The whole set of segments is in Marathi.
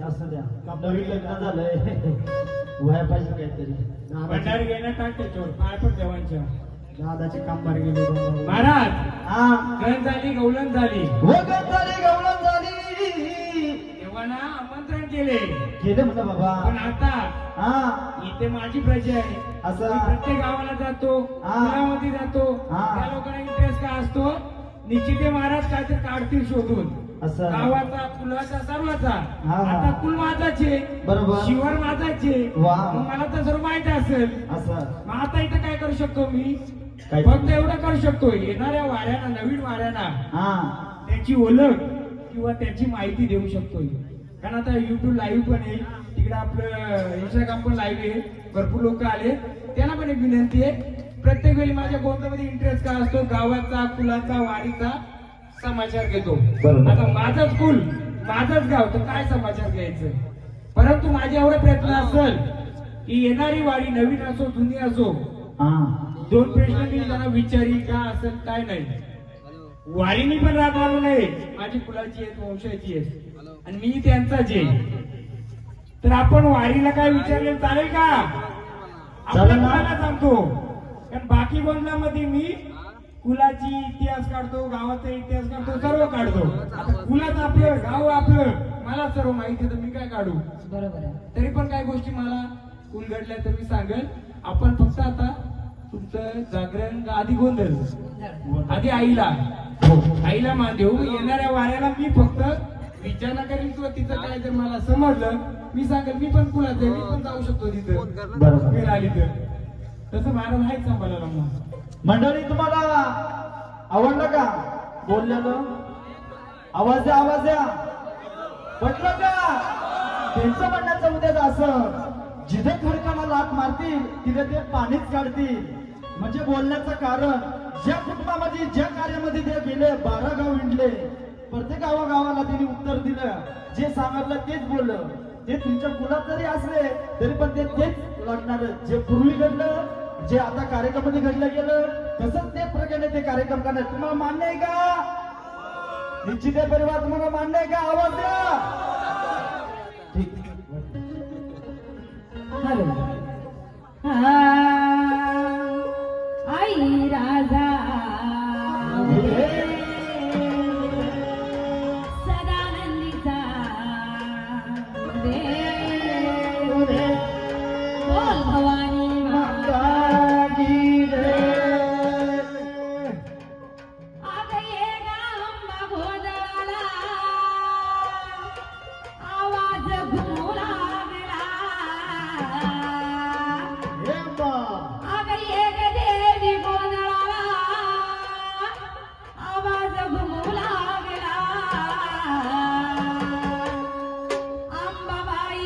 असं द्या नवीन लग्न झालंय वया पाहिजे काहीतरी भंडार घेणं टाकते चोर काय पण देवांच्या दादाचे कामगार गेले महाराज गण झाली गवलन झाली गवळण झाली देवाना आमंत्रण केले म्हणलं बाबा पण आता इथे माझी प्रजा आहे असं प्रत्येक गावाला जातो गावामध्ये जातो त्या लोकांना इंटरेस्ट काय असतो निश्चित महाराज काहीतरी काढतील शोधून गावाचा कुलाचा सर्वाचा आता कुल माझाचे बरोबर शिवर माझाचे मला तर सर्व माहिती असेल मग आता इथं काय करू शकतो मी फक्त एवढं करू शकतो येणाऱ्या वाऱ्यांना नवीन वाऱ्यांना त्याची ओळख किंवा त्याची माहिती देऊ शकतो कारण आता युट्यूब लाईव्ह पण आहे तिकडे आपलं इंस्टाग्राम पण लाईव्ह आहे भरपूर लोक आले त्यांना पण एक विनंती आहे प्रत्येक वेळी माझ्या गोंधळामध्ये इंटरेस्ट काय असतो गावाचा कुलाचा वारीचा समाचार घेतो आता माझाच कुल माझाच गाव तर काय समाचार घ्यायचं परंतु माझे एवढा प्रयत्न असेल की येणारी वारी नवीन असो जुनी असो दोन प्रश्न मी त्यांना विचारी का असेल काय नाही वारीनी पण राग मानू नये माझी कुलाची आहेत वंशाची आहेत आणि मी त्यांचाच आहे तर आपण वारीला काय विचारले चालेल का आपल्याला सांगतो कारण बाकी गोंधळामध्ये मी कुलाची इतिहास काढतो गावाचा इतिहास काढतो सर्व काढतो आता कुलाचं आपलं गाव आपलं मला सर्व माहिती तर मी काय काढू बरोबर आहे तरी पण काही गोष्टी मला कुल घडल्या तर मी सांगेल आपण फक्त आता तुमचं जागरण आधी गोंधळ आधी आईला मान देऊ येणाऱ्या वाऱ्याला मी फक्त विचारणा करेन किंवा तिचं काय जर मला समजलं मी सांगेल मी पण कुलाचं मी पण जाऊ शकतो तिथं वेळ आली तर तसं महाराज आहेच सांभाळायला मग मंडळी तुम्हाला आवडलं का बोललेलं आवाज द्या पटलं का त्यांचं म्हणण्याचं उद्याच असं जिथे खडकाला लाट मारतील तिथे ते पाणीच काढतील म्हणजे बोलण्याचं कारण ज्या कुटुंबामध्ये ज्या कार्यामध्ये ते गेले 12 गाव हिंडले प्रत्येक गावागावाला त्यांनी उत्तर दिलं जे सांगितलं तेच बोललं ते तुमच्या कुलात जरी असले तरी पण ते तेच लढणार जे पूर्वी घडलं, जे आता कार्यक्रमामध्ये घडलं गेलं तसंच ते प्रकारे ते कार्यक्रम करणार. तुम्हाला मान्य आहे का? निश्चित आहे परिवार, तुम्हाला मान्य आहे का? आवाज द्या. ठीक. हॅलो. आई राजा सदानंदीचा बोल भवानी माता की जय. आग ये गांबा गोंधळाला आवाज घुमू लागला. आग ये देवी गोंधळाला आवाज घुमू लागला. अंबाबाई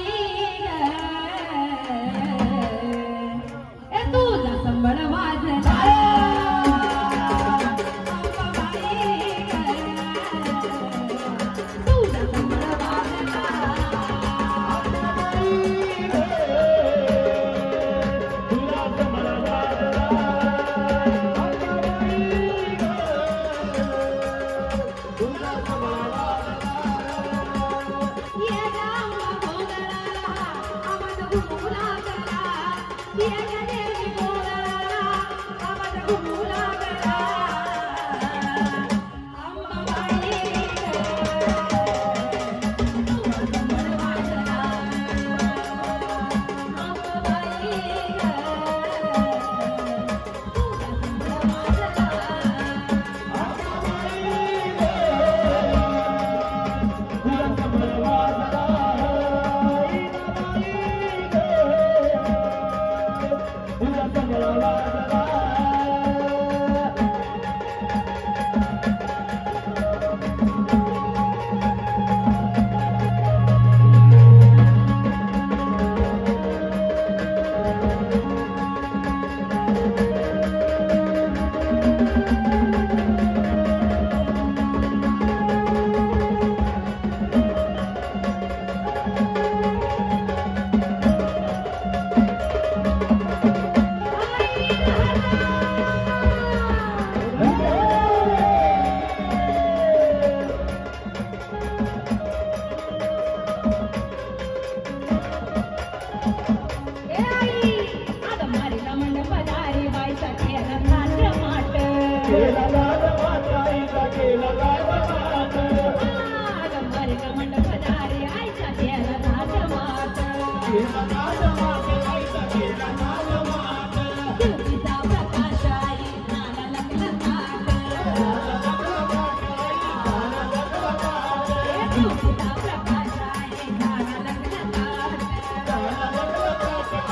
ए तुझा संबळ वाजला.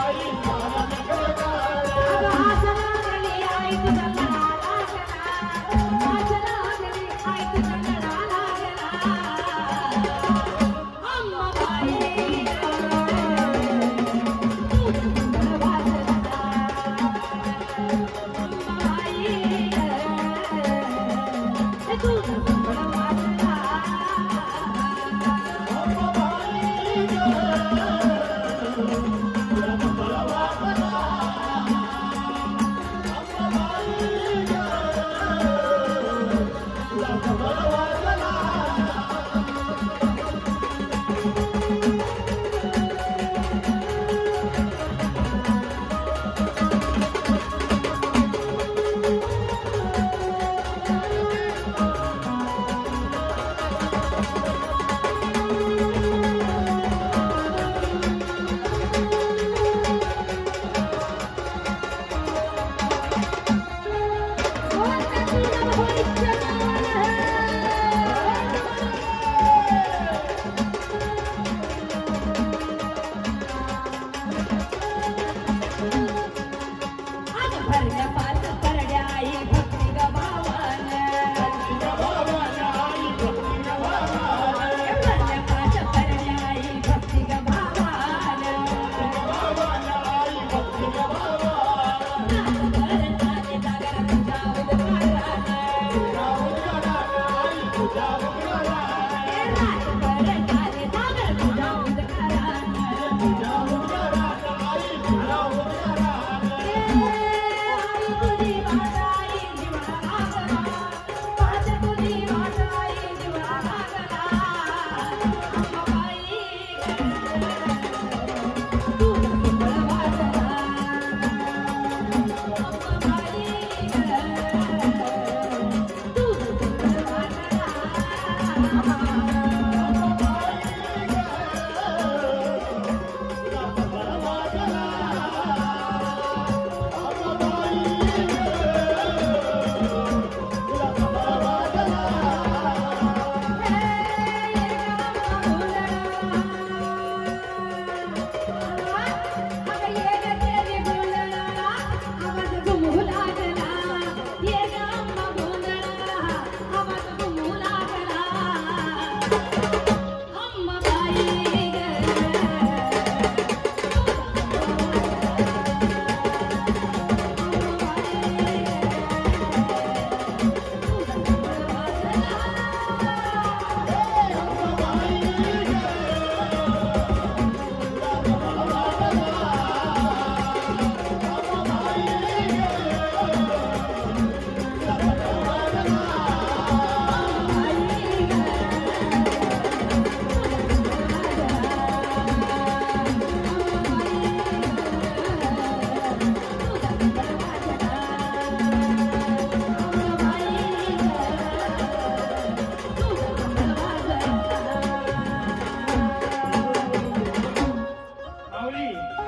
आई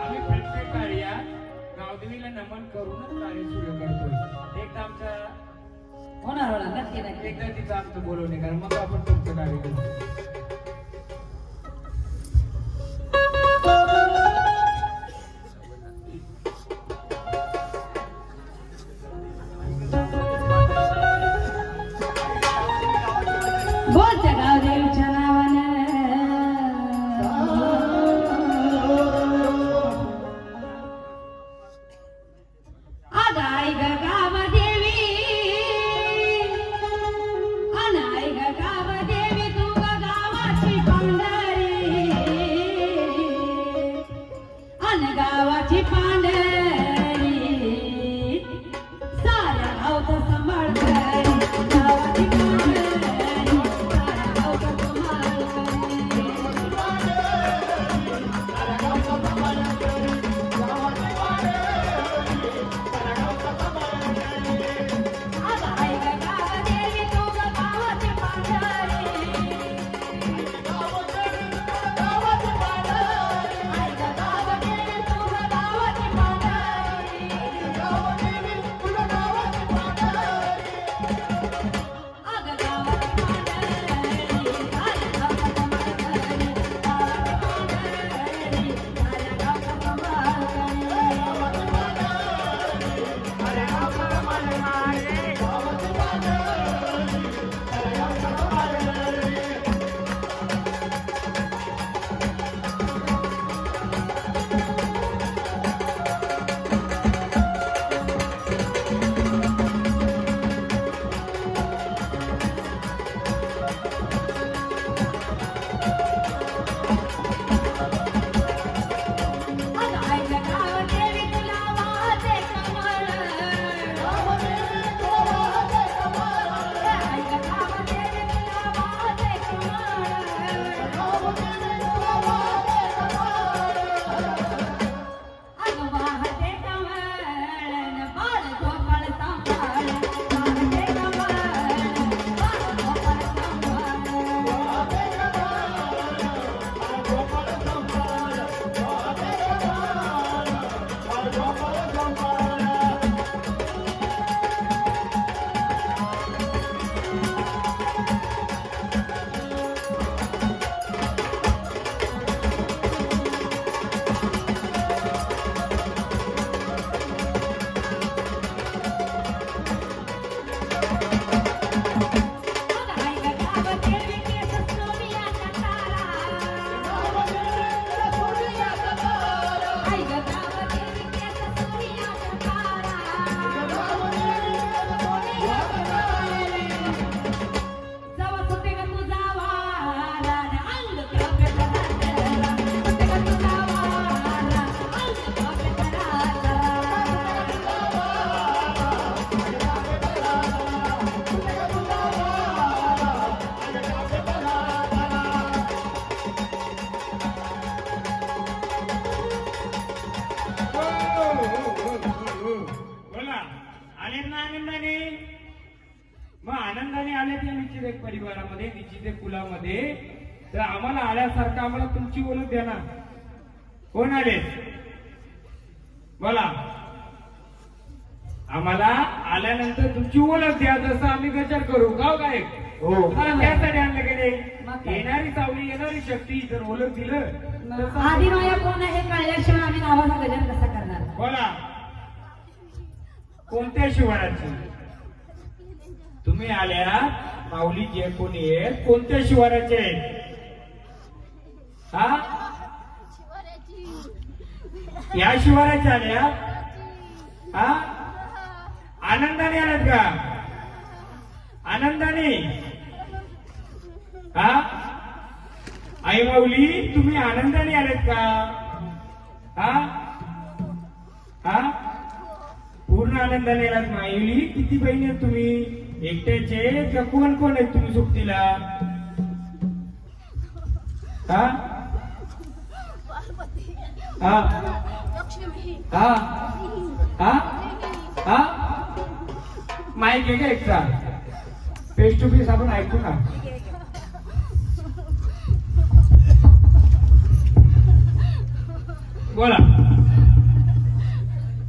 आम्ही प्रत्येक कार्यात गावदेवीला नमन करूनच कार्य सुरू करतोय. एकदा आमच्या होणार नक्की नक्की. एकदा तिथं आमचं बोलवणे कारण मग आपण तुमचं कार्य करू. बोलच्या गावदेवीच्या नावानं आगाई ग गावदेवी अनाई ग गावदेवी तू ग गावाची पांढरी अन गावाची पांढरी साऱ्या गावचं सांभाळ करी गावाची पांढरी निश्चित परिवारामध्ये निश्चित कुलामध्ये तर आम्हाला आल्यासारखं आम्हाला तुमची ओळख द्या ना. कोण आले बोला. आम्हाला आल्यानंतर तुमची ओळख द्या जसं आम्ही गजर करू गाव गायक. त्यासाठी आणलं गेले येणारी सावली येणारी शक्ती जर ओळख दिलं आदिमाया कोण आहे कळल्याशिवाय आम्ही नावाचा गजर कसा करणार. बोला कोणत्या शिवाराची तुम्ही आल्या माऊली जे कोणी आहेत कोणत्या शिवाराचे हा या शिवाराच्या आल्या हा आनंदाने आल्यात का आनंदाने हा आई माऊली तुम्ही आनंदाने आलेत का हा हा पूर्ण आनंदाने आलात माऊली. किती बहिणी आहेत तुम्ही एकट्याचे का कोण कोण आहेत तुम्ही सोबतीला हा हा हा हा हा माईक आहे का एकटा फेस टू फेस आपण ऐकू ना. बोला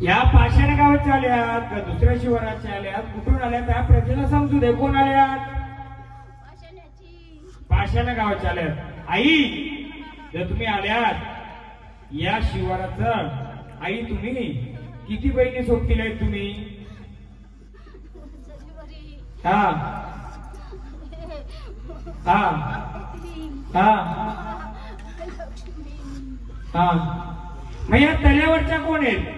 या पाषाण गावाच्या आल्यात का दुसऱ्या शिवाराच्या आल्यात, कुठून आल्यात त्या प्रजेला समजू दे. कोण आल्यात? पाषाण गावाच्या आल्यात. आई जर तुम्ही आल्यात या शिवाराचं, आई तुम्ही किती बहिणी सोबतील आहेत तुम्ही? हा हा हा हा. मग या तल्यावरच्या कोण आहेत?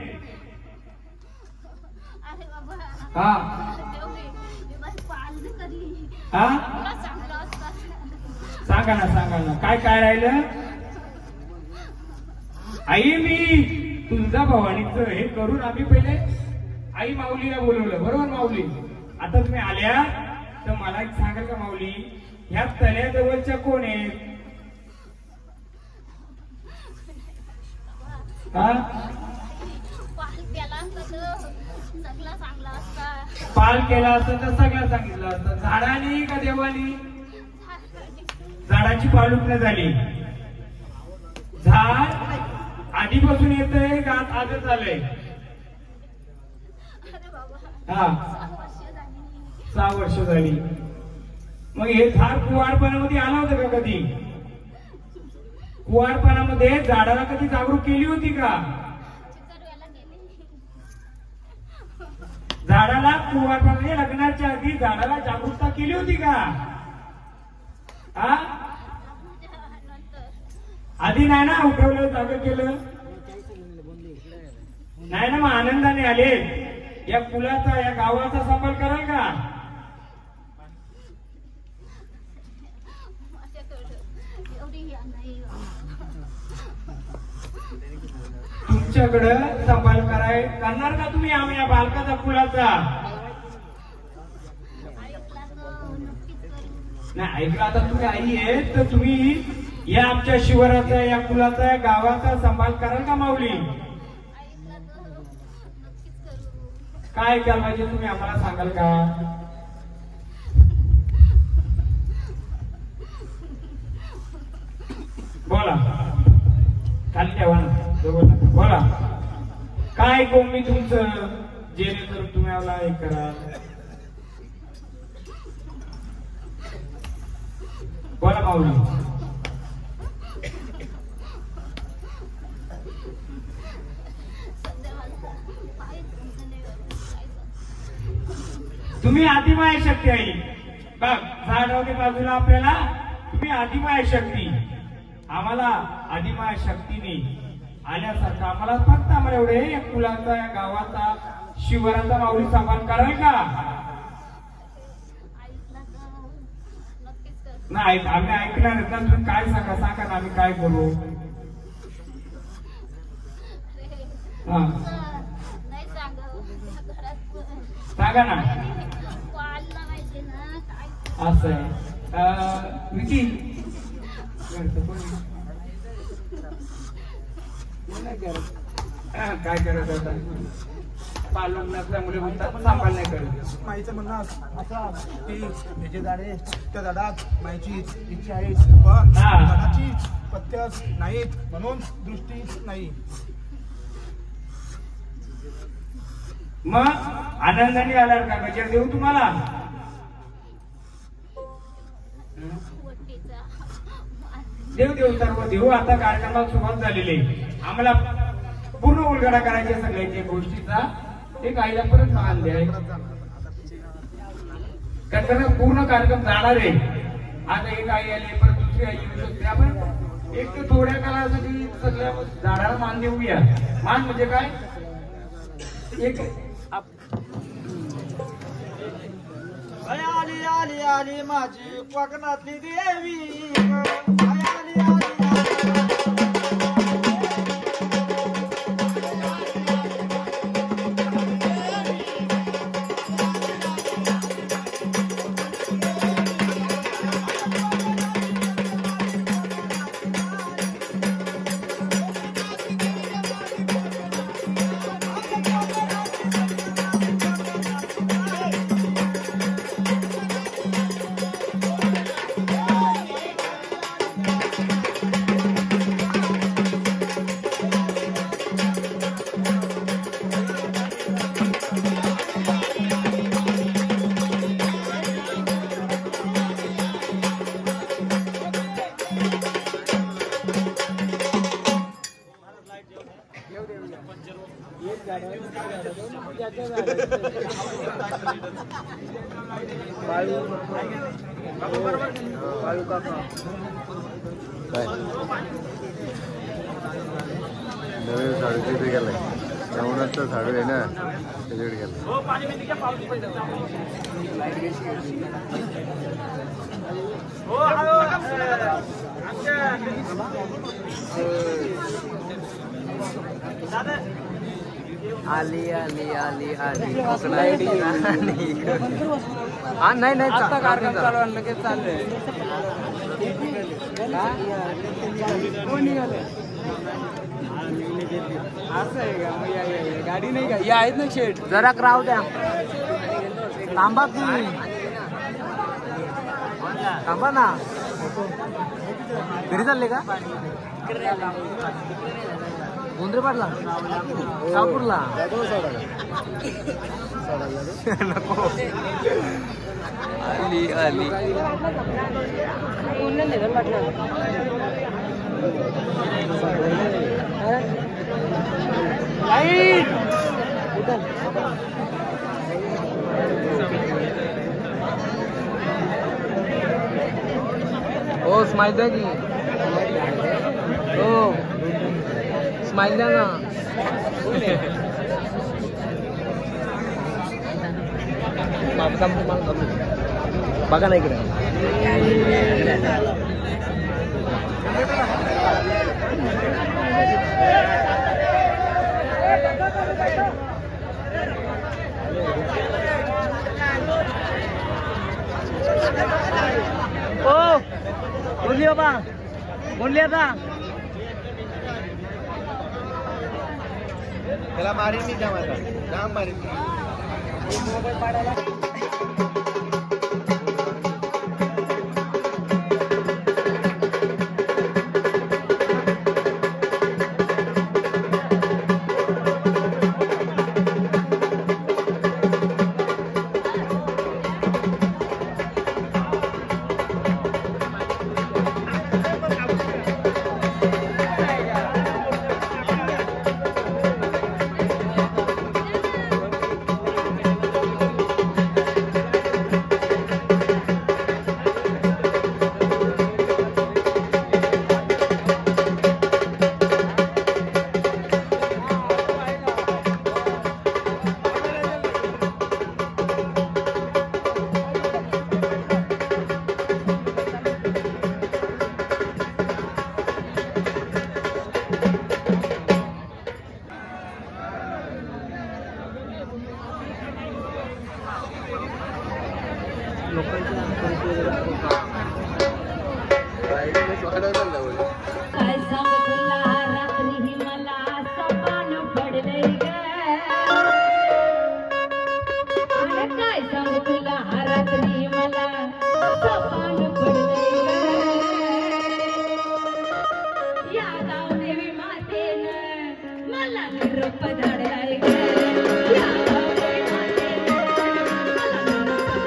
हा हा. सांगा ना सांगा ना, काय काय राहिलं? आई मी तुळजा भवानीचं हे करून आम्ही पहिले आई माऊलीला बोलवलं, बरोबर माऊली? आता तुम्ही आल्या तर मला एक सांगाल का माऊली, ह्या तल्याजवळच्या कोण आहेत? हा? पाल केला असतं तर सगळं सांगितलं असतं. झाडानी का देवानी? झाडाची पालुकणं झाली. झाड आधीपासून येतंय का आजच आलंय? हा 6 वर्ष झाली. मग हे झाड कुवारपणामध्ये आलं होतं का कधी? कुवारपणामध्ये झाडाला कधी जागरूक केली होती का? झाडाला कुवारपणामध्ये लग्नाच्या आधी झाडाला जागरूकता केली होती का? हा? आधी नाही ना उठवलं, जागं केलं नाही ना. मग आनंदाने आले. या कुलाचा या गावाचा सांभाळ कराल का? तुमच्याकडं सांभाळ करणार का तुम्ही आम्ही या बालकाचा कुलाचा? नाही ऐकलं. आता तुम्ही आई आहेत तर तुम्ही या आमच्या शिवाराचा, या कुलाचा, या गावाचा सांभाळ कराल का माऊली? काय केलं पाहिजे तुम्ही आम्हाला सांगाल का? बोला. खाली ठेवा ना, बोला. काय कोण मी तुमचं, जेणेकरून तुम्ही आम्हाला हे करा. बोला माऊली. तुम्ही आदिमाय शक्ती आई. बघ झाडावरती बाजूला आपल्याला तुम्ही आदिमाय शक्ती. आम्हाला आदिमाय शक्तीने आल्यासारखं आम्हाला फक्त आम्हाला एवढे या कुलाचा, या गावाचा, शिवाराचा माऊली सांभाळ कराल का? नाही आम्ही ऐकणार आहेत ना. तुम्ही काय सांगा ना, आम्ही काय करू? हा सांगा ना. असं आहे विकी. काय करत होता? पालक नसल्यामुळे सांभाळ नाही करत. माईचं म्हणणं असं की हे जे झाडे त्या झाडात माईची इच्छा आहे, पण झाडाची पथ्यच नाहीत म्हणून दृष्टीच नाही. मग आनंदाने आल्यावर का गजर देऊ तुम्हाला? देऊ देऊ सर्व देऊ. आता कार्यक्रमाला सुरुवात झालेली आहे. आम्हाला पूर्ण उलगडा करायच्या सगळ्याच्या गोष्टीचा. एक आईला परत मान द्या. कारण पूर्ण कार्यक्रम जाणार आहे. आता एक आई आली, परत दुसरी आई येऊ शकते. आपण एक तर थोड्या काळासाठी सगळ्या झाडाला मान देऊया. मान म्हणजे काय? एक आली आली आली माझी कोकणातली देवी. आली आली नवीन झाडू तिथे गेलाय जेवणाचं झाडू आहे ना त्याच्याकडे गेलं आली आली आली आली हा नाही नाही आता कार्यक्रम चालू लगेच चाललंय असं आहे का मग या गाडी नाही का या आहेत ना शेट जरा राहू द्या थांबा तुम्ही थांबा ना घरी चालले का गोंधळे पाटला शाहपूरला नको आली आली ओ स्माइल द्या की हो स्माइल द्या ना बघा ना इकडे ओ बोलली बाबा बोलली आता त्याला मारीन मी जाम मारीन मोबाईल पाडायला काय सांग तुला रात्री मला सपान पडलंय ग अरे काय सांग तुला रात्री मला सपान पडलंय ग या गावदेवी मातेनं मला निरोप धाडलाय ग या गावदेवी मातेनं मला निरोप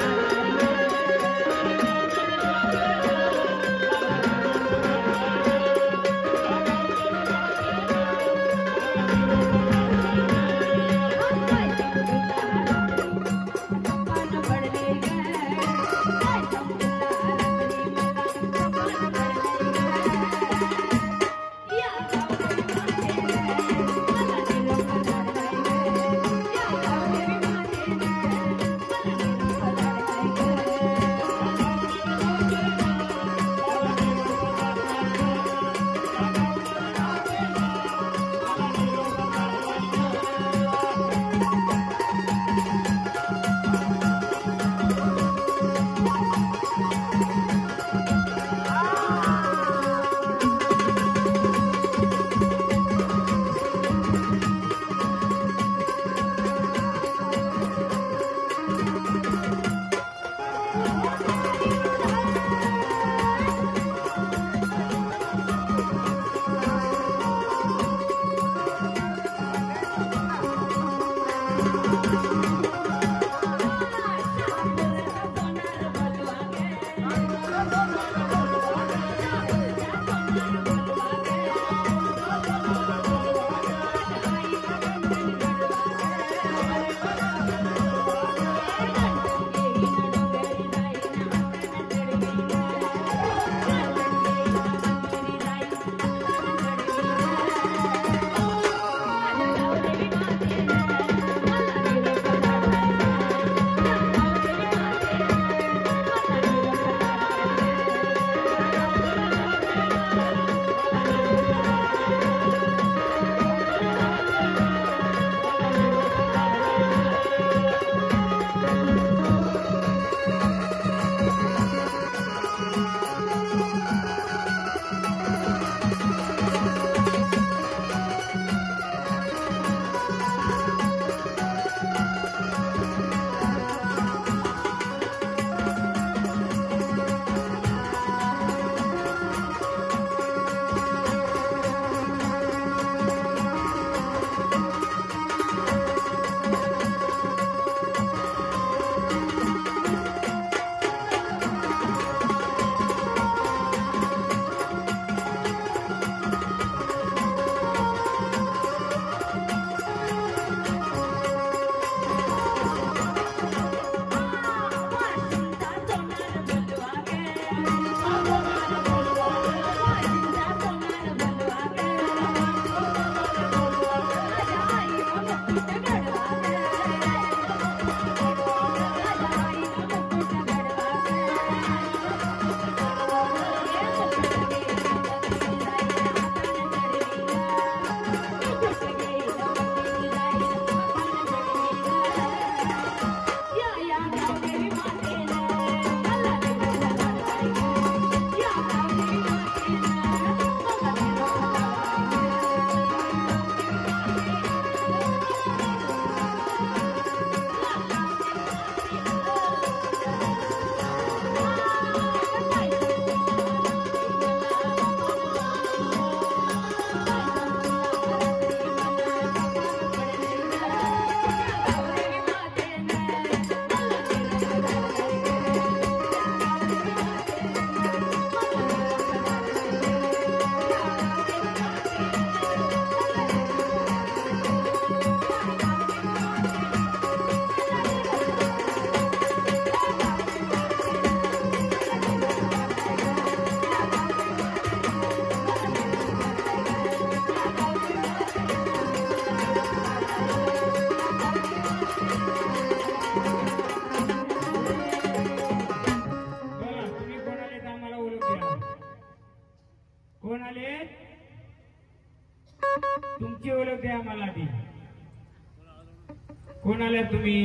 कोण आल्या तुम्ही?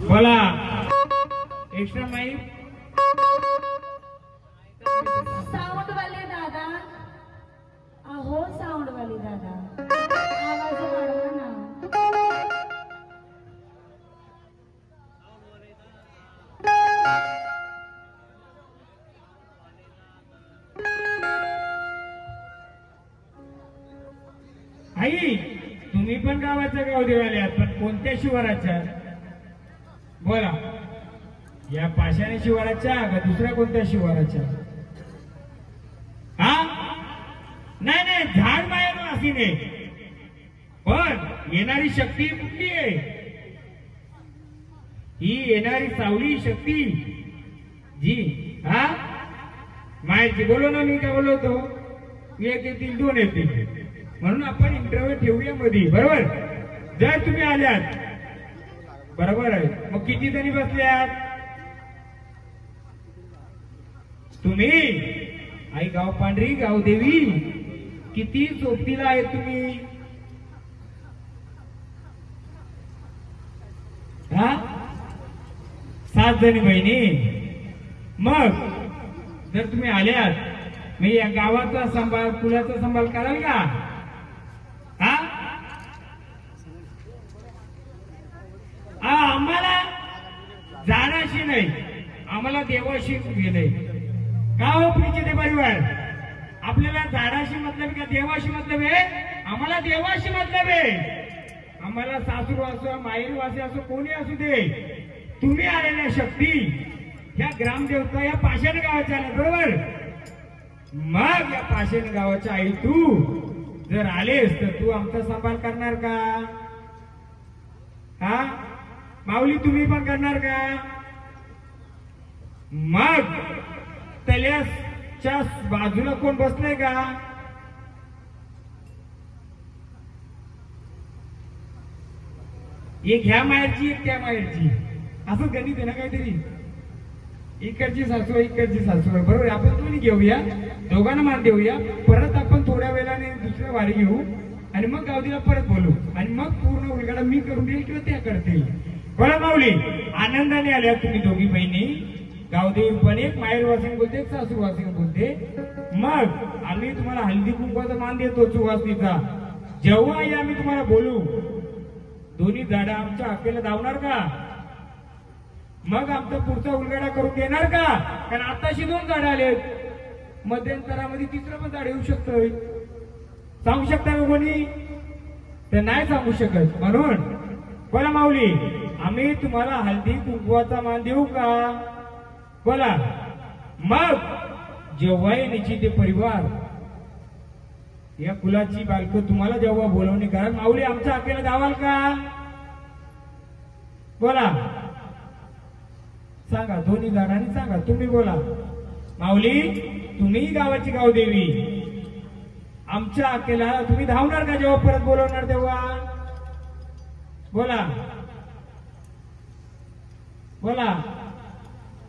बोला. Extra mic. साऊंड वाले दादा. अहो साऊंड वाले दादा, आवाज वाढवा ना. आई, तुम्ही पण गावाच्या गावदेवाले आहात, पण कोणत्या शिवाराच्या? बोला. या पाषाणी शिवाराच्या का दुसऱ्या कोणत्या शिवाराच्या? हा, नाही नाही, झाड बाहेर अशी नाही, पण येणारी शक्ती कुठली आहे? ही येणारी सावली शक्ती जी, हा माहिती बोलो ना. मी काय बोलवतो, एक येतील दोन येतील, म्हणून आपण इंटरव्ह्यू ठेवूया मध्ये. बरोबर. जर तुम्ही आल्यात, बरोबर आहे, मग किती जणी बसल्यात तुम्ही? आई गाव पांढरी गावदेवी, किती सोबतीला आहे तुम्ही? हा, 7 जणी बहिणी. मग जर तुम्ही आल्यात, मी या गावाचा सांभाळ, कुलाचा सांभाळ कराल का? हा, आम्हाला जाण्याशी नाही, आम्हाला देवाशी गेलंय. का हो प्रिचे ते परिवार? आपल्याला झाडाशी मतलब का देवाशी मतलब आहे? आम्हाला देवाशी मतलब आहे. आम्हाला सासू असो, माहेर वासी असो, कोणी असू दे, तुम्ही आलेल्या शक्ती ह्या ग्रामदेवता या पाषाण गावाच्या आल्या. बरोबर. मग या पाषाण गावाच्या आई तू जर आलेस तर तू आमचा सांभाळ करणार का? हा माऊली, तुम्ही पण करणार का? मग तल्याच्या बाजूला कोण बसलंय का? एक ह्या माहेरची, एक त्या माहेरची, असं गणित आहे ना काहीतरी. इकडची सासू, इकडची सासू, बरोबर. आपण दोन्ही घेऊया, दोघांना मान देऊया. परत आपण थोड्या वेळाने दुसऱ्या वारी घेऊ आणि मग गावदीला परत बोलू आणि मग पूर्ण उलगडा मी करून देईल किंवा त्या करतील. बोला माऊली. आनंदाने आल्या तुम्ही दोघी बहिणी. गावदेवी पण एक, माहेर वासिंग बोलते, एक सासू वासिंग बोलते. मग आम्ही तुम्हाला हल्दी कुंकवाचा मान देतो सुवासनीचा. जेव्हा आम्ही तुम्हाला बोलू, दोन्ही झाडं आमच्या हक्केला धावणार का? मग आमचा पुढचा उलगडा करून देणार का? कारण आताशी 2 झाडं आलेत, मध्यंतरामध्ये 3रं पण झाड येऊ शकतोय. सांगू शकता का कोणी? तर नाही सांगू शकत. म्हणून बोला माऊली, आम्ही तुम्हाला हल्दी कुंकवाचा मान देऊ का? बोला. मग जेव्हा निश्चित परिवार या कुलाची बालकं तुम्हाला जेव्हा बोलवणी करा, माऊली आमच्या हक्केला धावाल का? बोला. सांगा, दोन्ही झाडांनी सांगा. तुम्ही बोला. माऊली, तुम्ही गावाची गावदेवी, आमच्या हक्केला तुम्ही धावणार का जेव्हा परत बोलवणार तेव्हा? बोला. बोला.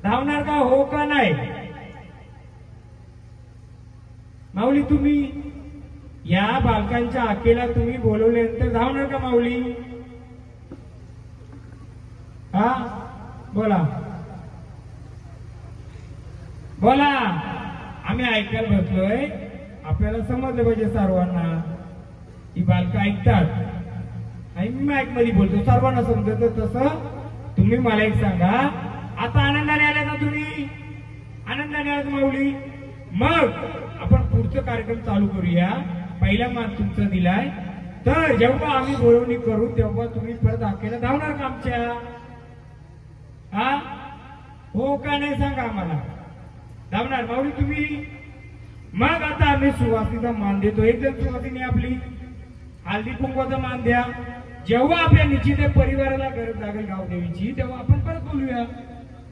धावणार का? हो का नाही? माऊली, तुम्ही या बालकांच्या हक्केला तुम्ही बोलवल्यानंतर धावणार का माऊली? हा, बोला. बोला. आम्ही ऐकायला बसलोय, आपल्याला समजलं पाहिजे सर्वांना. ही बालकं ऐकतात आणि मी माईक मध्ये बोलतो, सर्वांना समजतं. तसं तुम्ही मला एक सांगा, आता आनंदाने आल्या ना तुम्ही? आनंदाने आल्यात माऊली? मग आपण पुढचं कार्यक्रम चालू करूया. पहिला मान तुमचा दिलाय, तर जेव्हा आम्ही बोलवणी करू तेव्हा तुम्ही परत हक्केला धावणार का आमच्या? हा, हो का नाही सांगा आम्हाला. धावणार माऊली तुम्ही? मग आता आम्ही सुवासिनीचा मान देतो. एक जण सुवासिनी आपली हळदी कुंकवाचा मान द्या. जेव्हा आपल्या निश्चित परिवाराला गरज लागेल गावदेवीची, तेव्हा आपण परत बोलूया.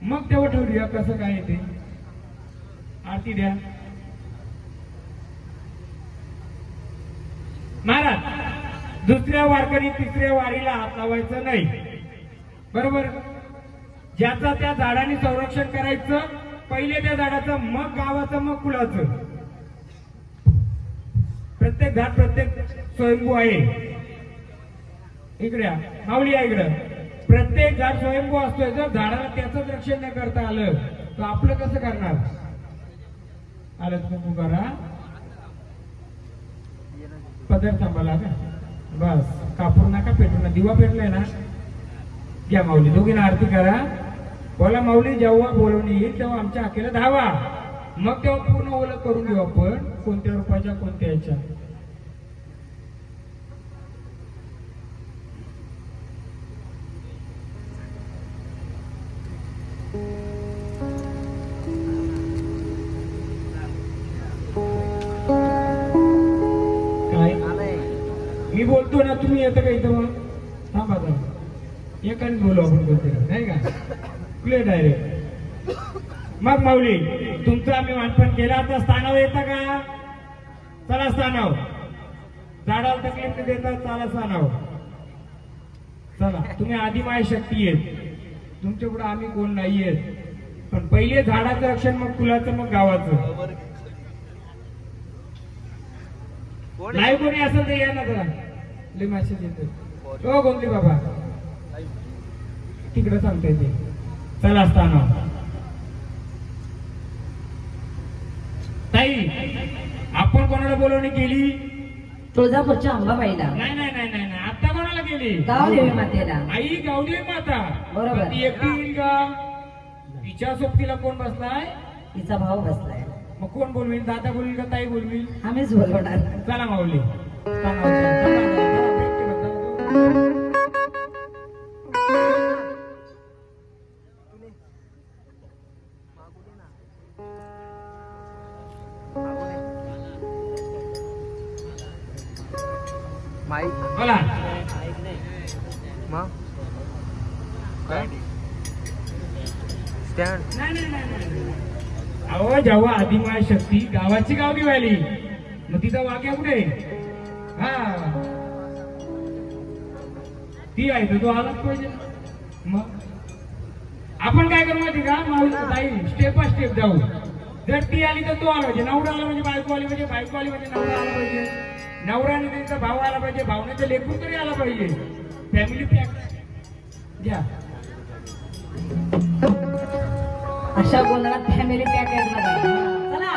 मग तेव्हा ठरवूया कसं काय येते. आरती द्या महाराज. दुसऱ्या वारकरी तिसऱ्या वारीला हात लावायचं नाही. बरोबर. ज्याचा त्या झाडाने संरक्षण करायचं, पहिले त्या झाडाचं, मग गावाचं, मग कुलाचं. प्रत्येक झाड प्रत्येक स्वयंभू आहे. इकडे माऊली या इकडं. प्रत्येक झाड स्वयंभू असतोय. जर झाडाला त्याच रक्षण नाही करता आलं तर आपलं कसं करणार? आलं तू करा पदर थांबाला का बस. कापूर नका पेटू ना. दिवा पेटलाय ना. घ्या माऊली दोघींना आरती करा. बोला माऊली जेव्हा बोलवणी येईल तेव्हा आमच्या हाकेला धावा. मग तेव्हा पूर्ण ओळख करून घेऊ आपण कोणत्या रूपाच्या कोणत्या याच्या. मी बोलतो ना तुम्ही येतं का इथं? मग थांबा एकाने बोलू आपण बोलतो नाही का क्लिअर डायरेक्ट. मग माऊली तुमचं आम्ही मानपण केलं. आता स्थानावर येतं का? चला स्थानावर. झाडाला तकलीफ देतात चला स्थानावर. चला तुम्ही आधी माय शक्ती आहेत. तुमच्या पुढे आम्ही कोण नाहीयेत. पण पहिले झाडाचं रक्षण मग फुलाचं मग गावाचं. नाही कोणी असेल तर या ना जरा. लय मेसेज येतो. हो गोंधली बाबा तिकडे सांगता येते. चला असताना ताई आपण कोणाला बोलवणी केली? तुळजापूरच्या अंबाबाईला. नाही नाही नाही नाही नाही. आता कोणाला केली? गावदेवी मातेला. आई गावदेवी माता. बरोबर. ती एकटी येईल का? तिच्या सोबतीला कोण बसलाय? तिचा भाऊ बसलाय. मग कोण बोलवील? दादा बोलवील का ताई बोलवील? आम्हीच बोलवणार. चला माऊली. बोला अहो जेव्हा आदिमाय शक्ती गावाची गाव दिवाळी मग तिचा वाक्या कुठे? हा ती आहे तर तो आलाच पाहिजे. मग आपण काय करू माहिती का? ताई स्टेप बाय स्टेप जाऊ. जर ती आली तर तो आला पाहिजे. नवरा आला म्हणजे बायको आली पाहिजे. बायको आली म्हणजे नवरा आला पाहिजे. नवऱ्याने त्यांचा भाव आला पाहिजे. भावनेचं लेकरू तरी आला पाहिजे. फॅमिली पॅक घ्या. अशा गोंधळात फॅमिली पॅक आहेत बघा. चला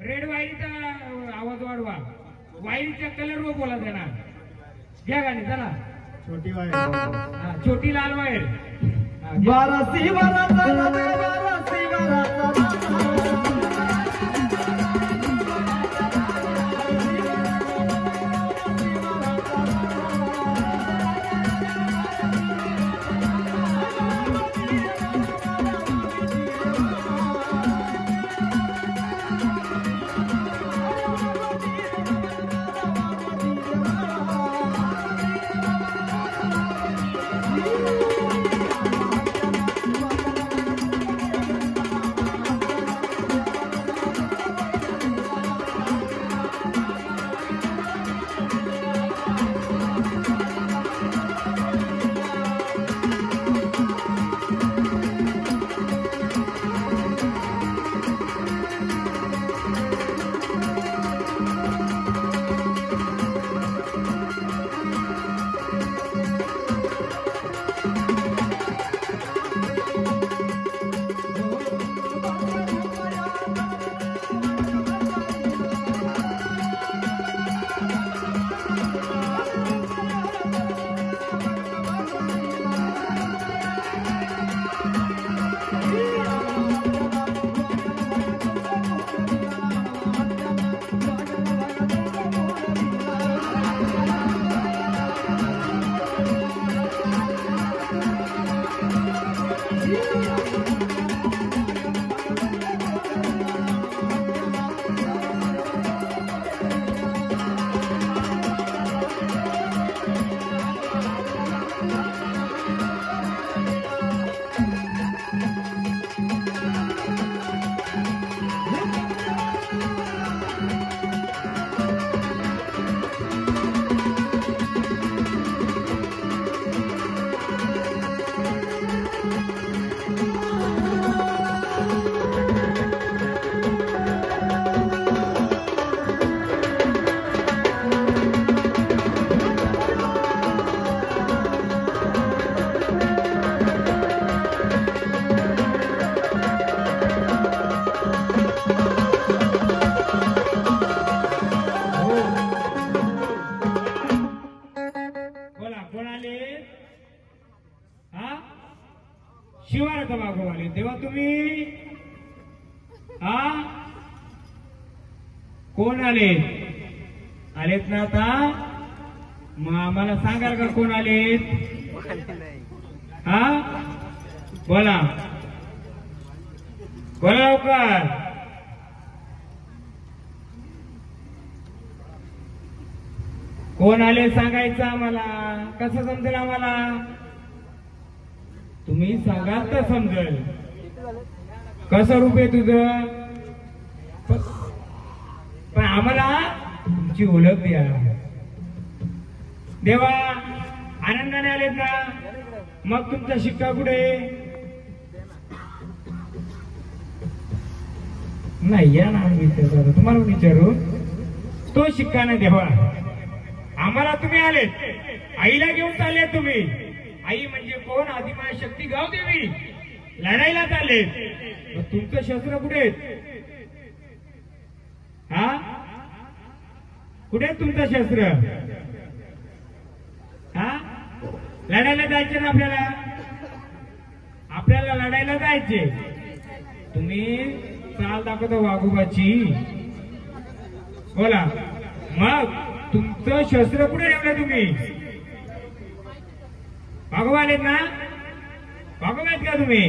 रेड वायरीचा आवाज वाढवा. वायरीच्या कलर वर बोला देणार. घ्या गाणी चला. छोटी वायर. छोटी लाल वायर. बारासी बाराचा बारासी बाराचा. शिवाराचा वाघोबा आले तेव्हा तुम्ही हा कोण आलेत ना आता मग आम्हाला सांगाल का कोण आलेत हा बोला बोला लवकर कोण आले सांगायचं आम्हाला कसं समजेल आम्हाला तुम्ही सांगाल तर समजेल कसं रूप आहे तुझं पण आम्हाला तुमची ओळख द्या देवा आनंदाने आलेत ना मग तुमचा शिक्का कुठे नाही या ना विचार तुम्हाला विचारू तो शिक्का नाही देवा आम्हाला तुम्ही आलेत आईला घेऊन चालले तुम्ही आई म्हणजे कोण आदिमाय शक्ती गाव देवी लढायला चाललेत तुमचं शस्त्र कुठे हा कुठे तुमचं शस्त्र हा लढायला जायचे ना आपल्याला लढायला जायचे तुम्ही चाल दाखवतो वाघोबाची बोला मग तुमचं शस्त्र कुठे ठेवलं तुम्ही वाघोबा आलेत ना वाघोबा आहेत का तुम्ही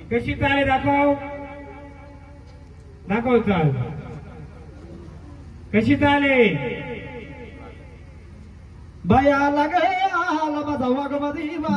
कशी चाल दाखव चाल कशी चाले बाया लागे आला माझा वाघोबा दिवा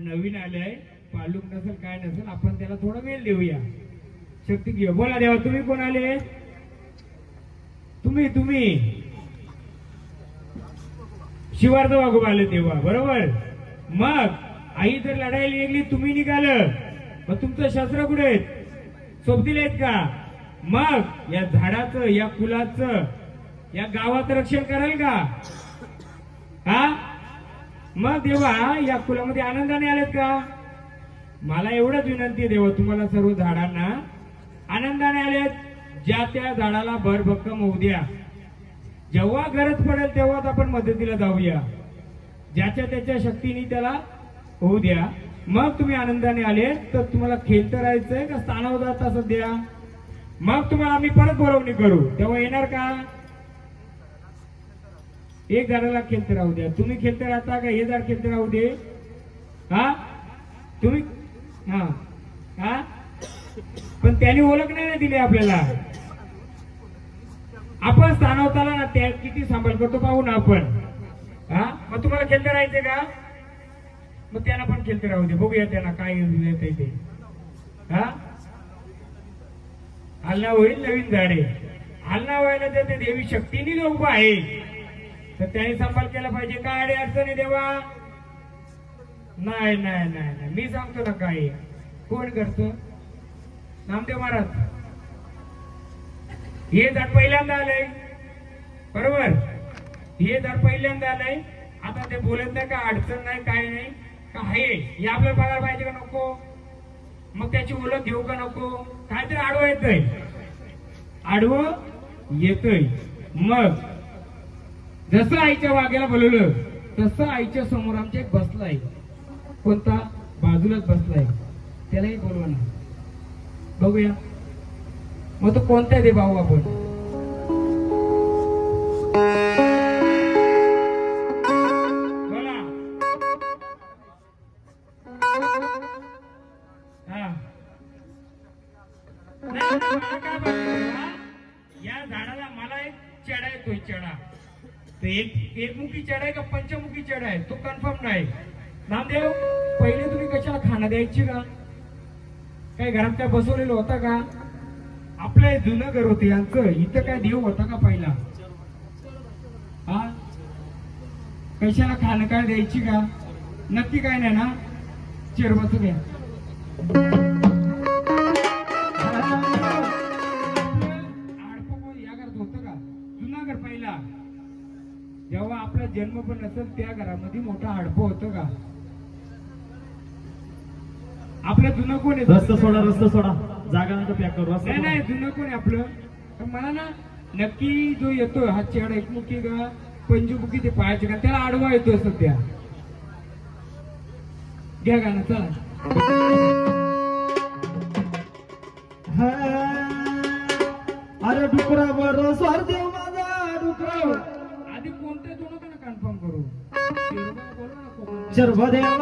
नवीन आलंय पालूक नसेल काय नसेल आपण त्याला थोडा वेळ देऊया शक्ती घेऊ बोला देवा तुम्ही कोण आले तुम्ही शिवार्थ वाघोबा आले तेव्हा बरोबर मग आई जर लढायला निघली तुम्ही निघालं मग तुमचं शस्त्र कुठे आहेत सोबतीला आहेत का मग या झाडाचं या फुलाचं या गावाचं रक्षण कराल का हा मग देवा या फुलामध्ये आनंदाने आलेत का मला एवढंच विनंती आहे देवा तुम्हाला सर्व झाडांना आनंदाने आलेत ज्या त्या झाडाला भरभक्कम होऊ द्या जेव्हा गरज पडेल तेव्हाच आपण मदतीला जाऊया ज्याच्या त्याच्या शक्तीने त्याला होऊ द्या मग तुम्ही आनंदाने आले तर तुम्हाला खेळत राहायचंय का स्थानावर जाता सध्या मग तुम्हाला आम्ही परत बोलवणी करू तेव्हा येणार का एक झाडाला खेळते राहू द्या तुम्ही खेळते राहता का हे झाड खेळते राहू दे हा तुम्ही हा हा पण त्यांनी ओळख नाही दिली आपल्याला आपण स्थानावताला ना त्या किती सांभाळ करतो पाहू ना आपण हा मग तुम्हाला खेळते राहायचे का मग त्यांना पण खेळते राहू दे बघूया त्यांना काय येत ते हा हलना होईल नवीन झाडे हलना व्हायला तर ते देवी शक्तीने जो उभा आहे तर त्याने सांभाळ केला पाहिजे काय अडे अडचणी देवा नाही नाही नाही नाही मी सांगतो ना काय कोण करतो नामदेव महाराज हे झाड पहिल्यांदा आलंय बरोबर हे झाड पहिल्यांदा आलंय आता ते बोलत नाही का अडचण नाही काय नाही का आहे हे आपल्याला बघायला पाहिजे का नको मग त्याची ओळख घेऊ का नको काहीतरी आडवं येतंय आडवं येतंय मग जसं आईच्या वाघ्याला बोलवलं तसं आईच्या समोर आमच्या एक बसलाय कोणता बाजूलाच बसलाय त्यालाही बोलवा ना बघूया मग तो कोणता दे भाऊ आपण बोला हा या झाडाला तो चढा. तर एकमुखी चढ आहे का पंचमुखी चढ आहे तो कन्फर्म नाही. नामदेव पहिले तुम्ही कशाला खाना द्यायची का? काही घरात काय बसवलेलं होता का? आपलं जुनं घर होते यांचं, इथं काय देव होता का पहिला? हा, कशाला खाणं काय द्यायची का? नक्की काय नाही ना? चेअर बसू द्या. या घरात होतं का? जुना घर पहिला जेव्हा आपला जन्म पण असेल त्या घरामध्ये मोठं हाडपं होतं का? आपलं जुनं कोण आहे? रस्ता सोडा, रस्ता सोडा, जागा नका पॅक करू. नाही नाही, जुनं कोण आहे आपलं? तर मला ना नक्की जो येतो हा चेहरा एकमुखी का पंचमुखी ते पायाचे का त्याला आडवा येतो सध्या. घ्या गाणं चला. अरे डुकरावर स्वार देव माझा डुकर. आधी कोणत्या दोन का ना कन्फर्म करू. बोला ना शर्व देवा